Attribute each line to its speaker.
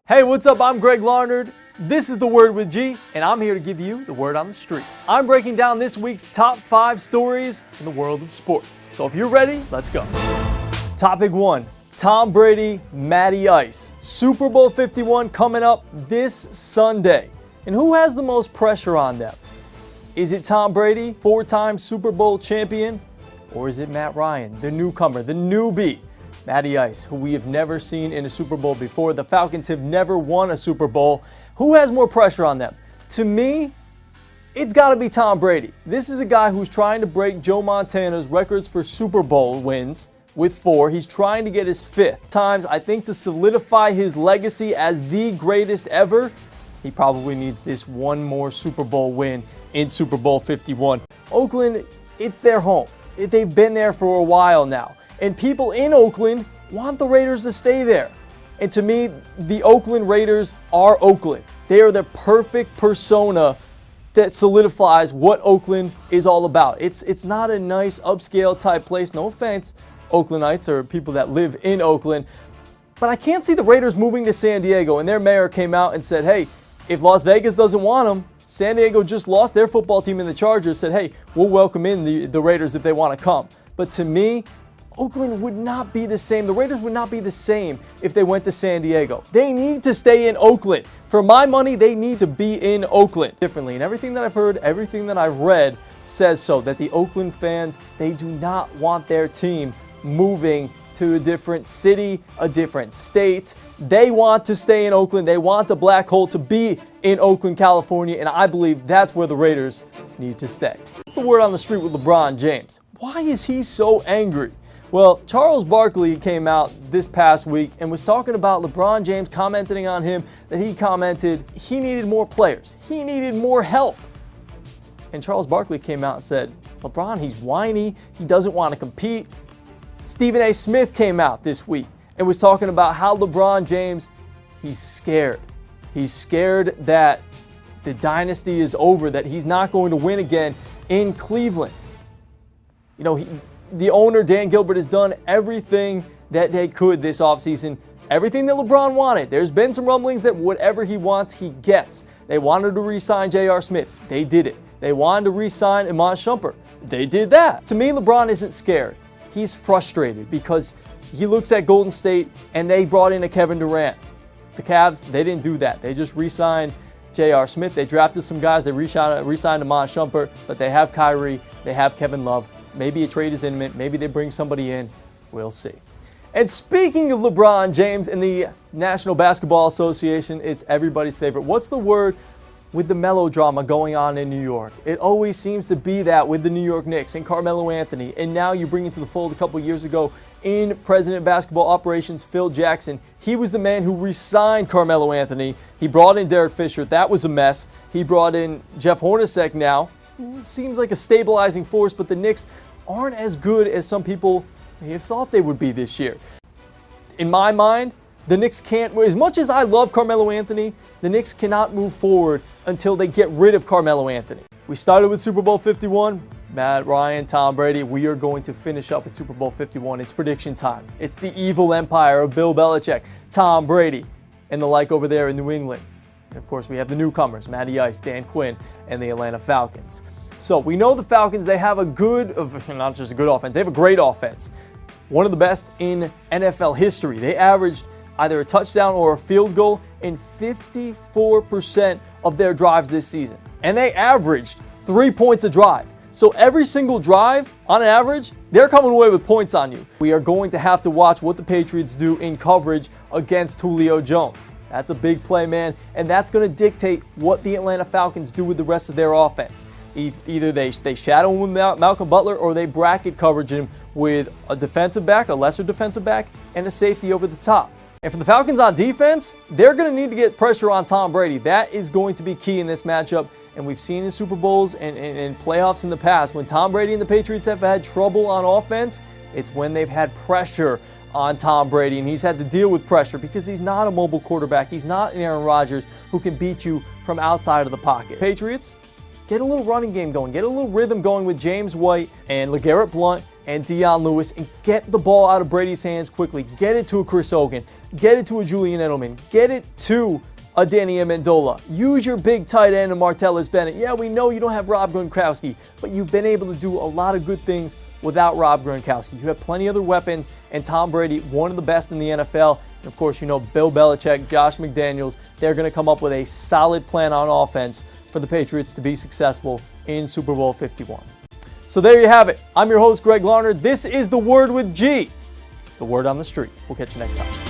Speaker 1: Hey, what's up? I'm Greg Larnerd. This is The Word with G, and I'm here to give you the word on the street. I'm breaking down this week's top 5 stories in the world of sports. So if you're ready, let's go. Topic 1, Tom Brady, Matty Ice. Super Bowl 51 coming up this Sunday. And who has the most pressure on them? Is it Tom Brady, 4-time Super Bowl champion? Or is it Matt Ryan, the newcomer, the newbie? Matty Ice, who we have never seen in a Super Bowl before. The Falcons have never won a Super Bowl. Who has more pressure on them? To me, it's got to be Tom Brady. This is a guy who's trying to break Joe Montana's records for Super Bowl wins with 4. He's trying to get his 5th. Times, I think, to solidify his legacy as the greatest ever, he probably needs this one more Super Bowl win in Super Bowl 51. Oakland, it's their home. They've been there for a while now. And people in Oakland want the Raiders to stay there. And to me, the Oakland Raiders are Oakland. They are the perfect persona that solidifies what Oakland is all about. It's not a nice upscale type place. No offense, Oaklandites or people that live in Oakland. But I can't see the Raiders moving to San Diego. And their mayor came out and said, hey, if Las Vegas doesn't want them, San Diego just lost their football team in the Chargers, said, hey, we'll welcome in the Raiders if they want to come. But to me, Oakland would not be the same. The Raiders would not be the same if they went to San Diego. They need to stay in Oakland. For my money, they need to be in Oakland. Differently, and everything that I've heard, everything that I've read says so, that the Oakland fans, they do not want their team moving to a different city, a different state. They want to stay in Oakland. They want the black hole to be in Oakland, California, and I believe that's where the Raiders need to stay. What's the word on the street with LeBron James? Why is he so angry? Well, Charles Barkley came out this past week and was talking about LeBron James, commenting on him that he commented he needed more players. He needed more help. And Charles Barkley came out and said, LeBron, he's whiny. He doesn't want to compete. Stephen A. Smith came out this week and was talking about how LeBron James, he's scared. He's scared that the dynasty is over, that he's not going to win again in Cleveland. You know, the owner, Dan Gilbert, has done everything that they could this offseason, everything that LeBron wanted. There's been some rumblings that whatever he wants, he gets. They wanted to re-sign J.R. Smith. They did it. They wanted to re-sign Iman Shumpert. They did that. To me, LeBron isn't scared. He's frustrated because he looks at Golden State and they brought in a Kevin Durant. The Cavs, they didn't do that. They just re-signed J.R. Smith. They drafted some guys. They re-signed Iman Shumpert, but they have Kyrie. They have Kevin Love. Maybe a trade is imminent. Maybe they bring somebody in. We'll see. And speaking of LeBron James and the National Basketball Association, it's everybody's favorite. What's the word with the melodrama going on in New York? It always seems to be that with the New York Knicks and Carmelo Anthony. And now you bring into the fold a couple years ago in President of Basketball Operations, Phil Jackson. He was the man who re-signed Carmelo Anthony. He brought in Derek Fisher. That was a mess. He brought in Jeff Hornacek now. Seems like a stabilizing force, but the Knicks aren't as good as some people may have thought they would be this year. In my mind, the Knicks can't, as much as I love Carmelo Anthony, the Knicks cannot move forward until they get rid of Carmelo Anthony. We started with Super Bowl 51, Matt Ryan, Tom Brady. We are going to finish up at Super Bowl 51. It's prediction time. It's the evil empire of Bill Belichick, Tom Brady, and the like over there in New England. And of course, we have the newcomers, Matty Ice, Dan Quinn, and the Atlanta Falcons. So we know the Falcons, they have not just a good offense, they have a great offense. One of the best in NFL history. They averaged either a touchdown or a field goal in 54% of their drives this season. And they averaged 3 points a drive. So every single drive, on average, they're coming away with points on you. We are going to have to watch what the Patriots do in coverage against Julio Jones. That's a big play, man, and that's going to dictate what the Atlanta Falcons do with the rest of their offense. Either they shadow him with Malcolm Butler or they bracket coverage him with a defensive back, a lesser defensive back, and a safety over the top. And for the Falcons on defense, they're going to need to get pressure on Tom Brady. That is going to be key in this matchup. And we've seen in Super Bowls and playoffs in the past, when Tom Brady and the Patriots have had trouble on offense, it's when they've had pressure on Tom Brady. And he's had to deal with pressure because he's not a mobile quarterback. He's not an Aaron Rodgers who can beat you from outside of the pocket. Patriots, get a little running game going. Get a little rhythm going with James White and LeGarrette Blount and Dion Lewis and get the ball out of Brady's hands quickly. Get it to a Chris Hogan. Get it to a Julian Edelman. Get it to a Danny Amendola. Use your big tight end of Martellus Bennett. Yeah, we know you don't have Rob Gronkowski, but you've been able to do a lot of good things without Rob Gronkowski. You have plenty other weapons, and Tom Brady, one of the best in the NFL. And of course, you know Bill Belichick, Josh McDaniels, they're going to come up with a solid plan on offense for the Patriots to be successful in Super Bowl 51. So there you have it. I'm your host, Greg Larnerd. This is The Word with G, the word on the street. We'll catch you next time.